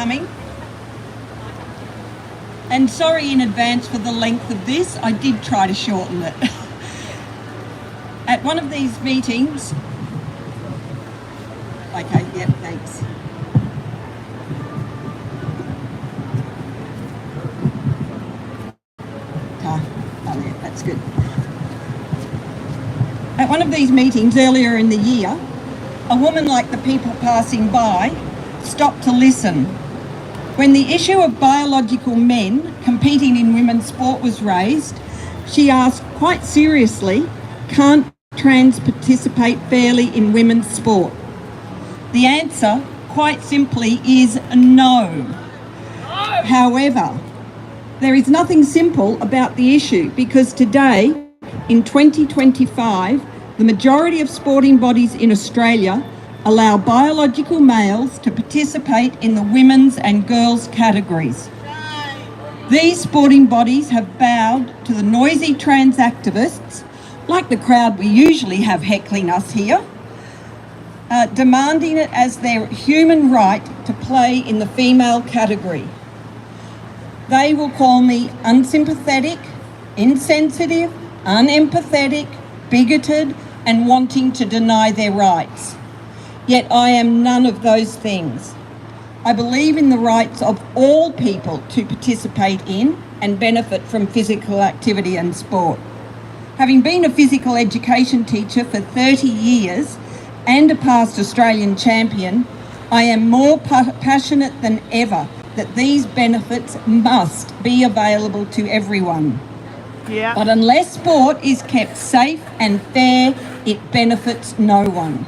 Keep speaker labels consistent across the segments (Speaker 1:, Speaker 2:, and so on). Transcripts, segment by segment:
Speaker 1: coming. And sorry in advance for the length of this. I did try to shorten it. At one of these meetings... Okay, yep, thanks. Oh yeah, that's good. At one of these meetings earlier in the year, a woman, like the people passing by, stopped to listen. When the issue of biological men competing in women's sport was raised, she asked quite seriously, can't trans participate fairly in women's sport? The answer, quite simply, is no. However, there is nothing simple about the issue because today, in 2025, the majority of sporting bodies in Australia allow biological males to participate in the women's and girls' categories. These sporting bodies have bowed to the noisy trans activists, like the crowd we usually have heckling us here, demanding it as their human right to play in the female category. They will call me unsympathetic, insensitive, unempathetic, bigoted, and wanting to deny their rights. Yet I am none of those things. I believe in the rights of all people to participate in and benefit from physical activity and sport. Having been a physical education teacher for 30 years and a past Australian champion, I am more passionate than ever that these benefits must be available to everyone. Yeah. But unless sport is kept safe and fair, it benefits no one.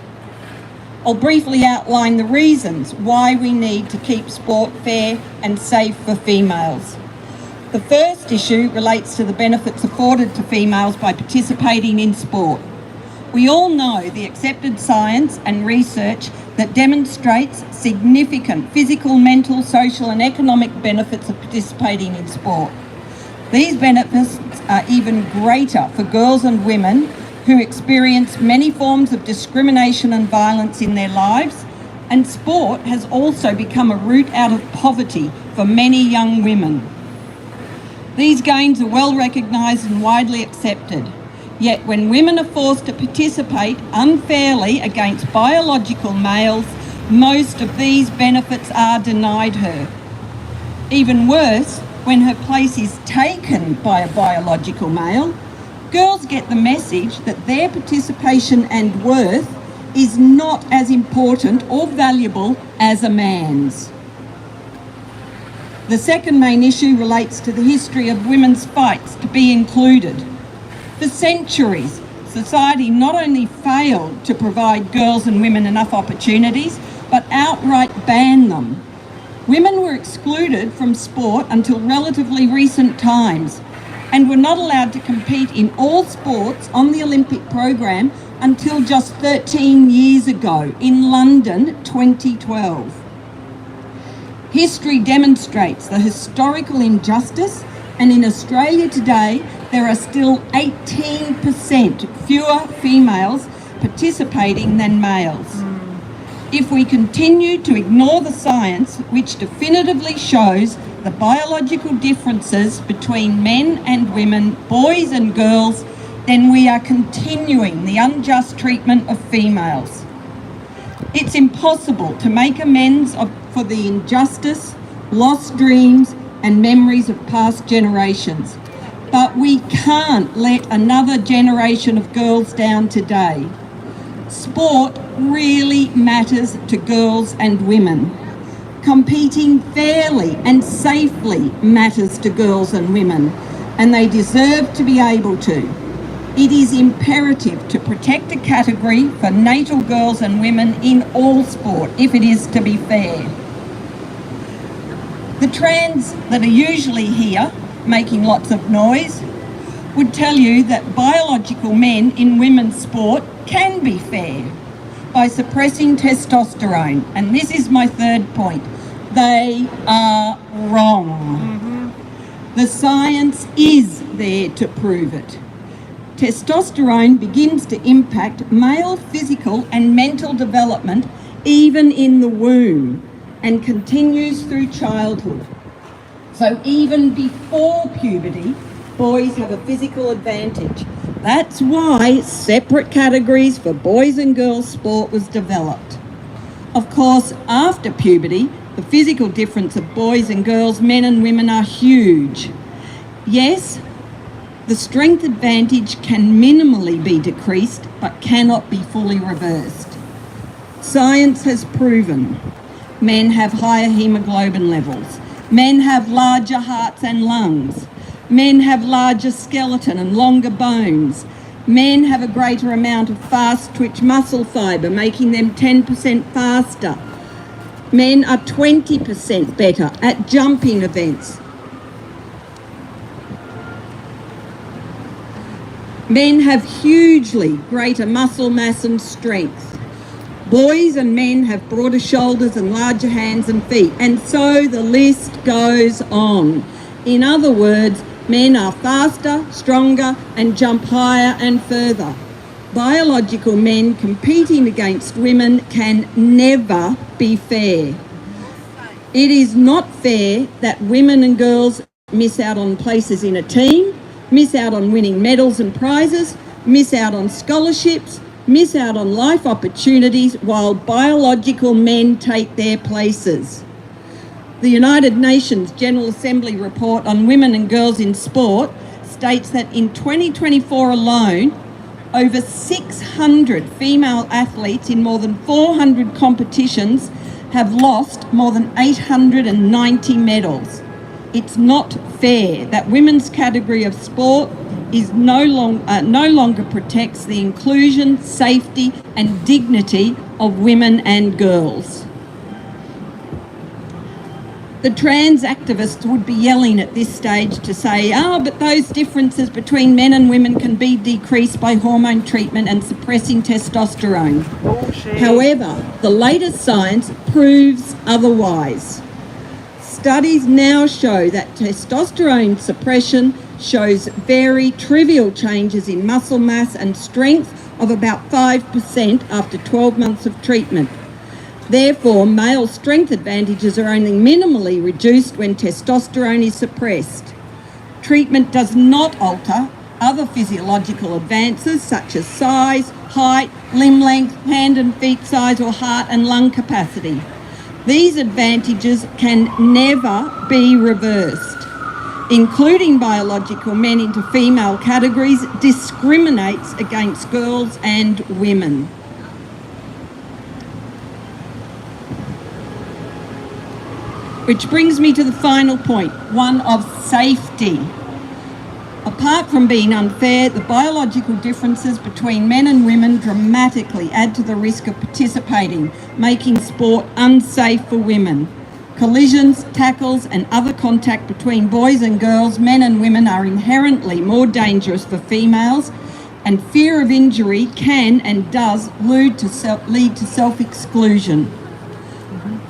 Speaker 1: I'll briefly outline the reasons why we need to keep sport fair and safe for females. The first issue relates to the benefits afforded to females by participating in sport. We all know the accepted science and research that demonstrates significant physical, mental, social and economic benefits of participating in sport. These benefits are even greater for girls and women who experience many forms of discrimination and violence in their lives, and sport has also become a route out of poverty for many young women. These gains are well recognised and widely accepted, yet when women are forced to participate unfairly against biological males, most of these benefits are denied her. Even worse, when her place is taken by a biological male, girls get the message that their participation and worth is not as important or valuable as a man's. The second main issue relates to the history of women's fights to be included. For centuries, society not only failed to provide girls and women enough opportunities, but outright banned them. Women were excluded from sport until relatively recent times, and were not allowed to compete in all sports on the Olympic program until just 13 years ago in London 2012. History demonstrates the historical injustice, and in Australia today there are still 18% fewer females participating than males. If we continue to ignore the science which definitively shows the biological differences between men and women, boys and girls, then we are continuing the unjust treatment of females. It's impossible to make amends for the injustice, lost dreams and memories of past generations, but we can't let another generation of girls down today. Sport really matters to girls and women. Competing fairly and safely matters to girls and women, and they deserve to be able to. It is imperative to protect a category for natal girls and women in all sport if it is to be fair. The trans that are usually here making lots of noise would tell you that biological men in women's sport can be fair by suppressing testosterone. And this is my third point. They are wrong. The science is there to prove it. Testosterone begins to impact male physical and mental development even in the womb. and continues through childhood. So even before puberty, boys have a physical advantage. That's why separate categories for boys and girls sport was developed. Of course, after puberty, the physical difference of boys and girls, men and women, are huge. Yes, the strength advantage can minimally be decreased, but cannot be fully reversed. Science has proven men have higher hemoglobin levels, men have larger hearts and lungs, men have larger skeleton and longer bones, men have a greater amount of fast twitch muscle fibre, making them 10% faster. Men are 20% better at jumping events. Men have hugely greater muscle mass and strength. Boys and men have broader shoulders and larger hands and feet, and so the list goes on. In other words, men are faster, stronger, and jump higher and further. Biological men competing against women can never be fair. It is not fair that women and girls miss out on places in a team, miss out on winning medals and prizes, miss out on scholarships, miss out on life opportunities while biological men take their places. The United Nations General Assembly report on women and girls in sport states that in 2024 alone, over 600 female athletes in more than 400 competitions have lost more than 890 medals. It's not fair that women's category of sport is no longer protects the inclusion, safety and dignity of women and girls. The trans activists would be yelling at this stage to say, but those differences between men and women can be decreased by hormone treatment and suppressing testosterone. Bullshit. However, the latest science proves otherwise. Studies now show that testosterone suppression shows very trivial changes in muscle mass and strength of about 5% after 12 months of treatment. Therefore, male strength advantages are only minimally reduced when testosterone is suppressed. Treatment does not alter other physiological advances such as size, height, limb length, hand and feet size, or heart and lung capacity. These advantages can never be reversed. Including biological men into female categories discriminates against girls and women. Which brings me to the final point, one of safety. Apart from being unfair, the biological differences between men and women dramatically add to the risk of participating, making sport unsafe for women. Collisions, tackles and other contact between boys and girls, men and women are inherently more dangerous for females, and fear of injury can and does lead to self-exclusion.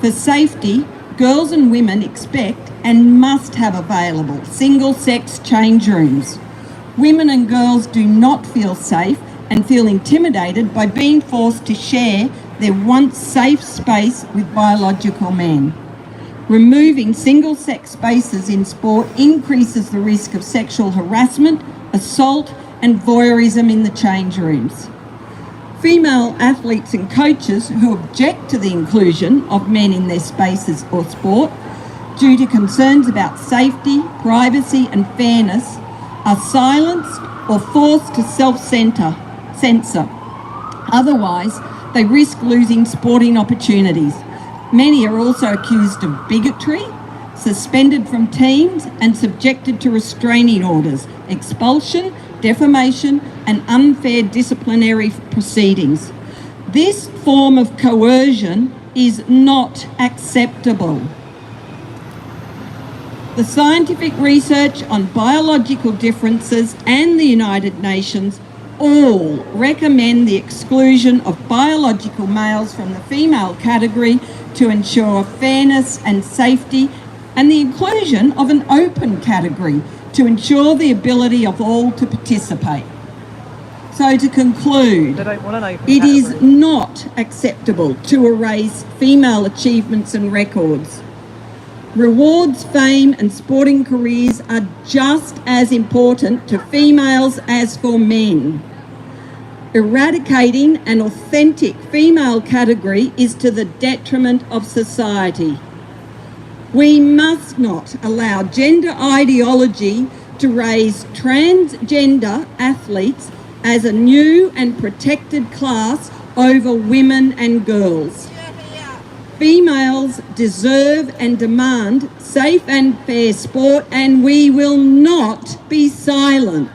Speaker 1: For safety, girls and women expect and must have available single-sex change rooms. Women and girls do not feel safe and feel intimidated by being forced to share their once safe space with biological men. Removing single-sex spaces in sport increases the risk of sexual harassment, assault and voyeurism in the change rooms. Female athletes and coaches who object to the inclusion of men in their spaces or sport due to concerns about safety, privacy and fairness are silenced or forced to self-censor. Otherwise, they risk losing sporting opportunities. Many are also accused of bigotry, suspended from teams and subjected to restraining orders, expulsion, defamation and unfair disciplinary proceedings. This form of coercion is not acceptable. The scientific research on biological differences and the United Nations all recommend the exclusion of biological males from the female category to ensure fairness and safety, and the inclusion of an open category to ensure the ability of all to participate. So to conclude, it is not acceptable to erase female achievements and records. Rewards, fame and sporting careers are just as important to females as for men. Eradicating an authentic female category is to the detriment of society. We must not allow gender ideology to raise transgender athletes as a new and protected class over women and girls. Females deserve and demand safe and fair sport, and we will not be silent.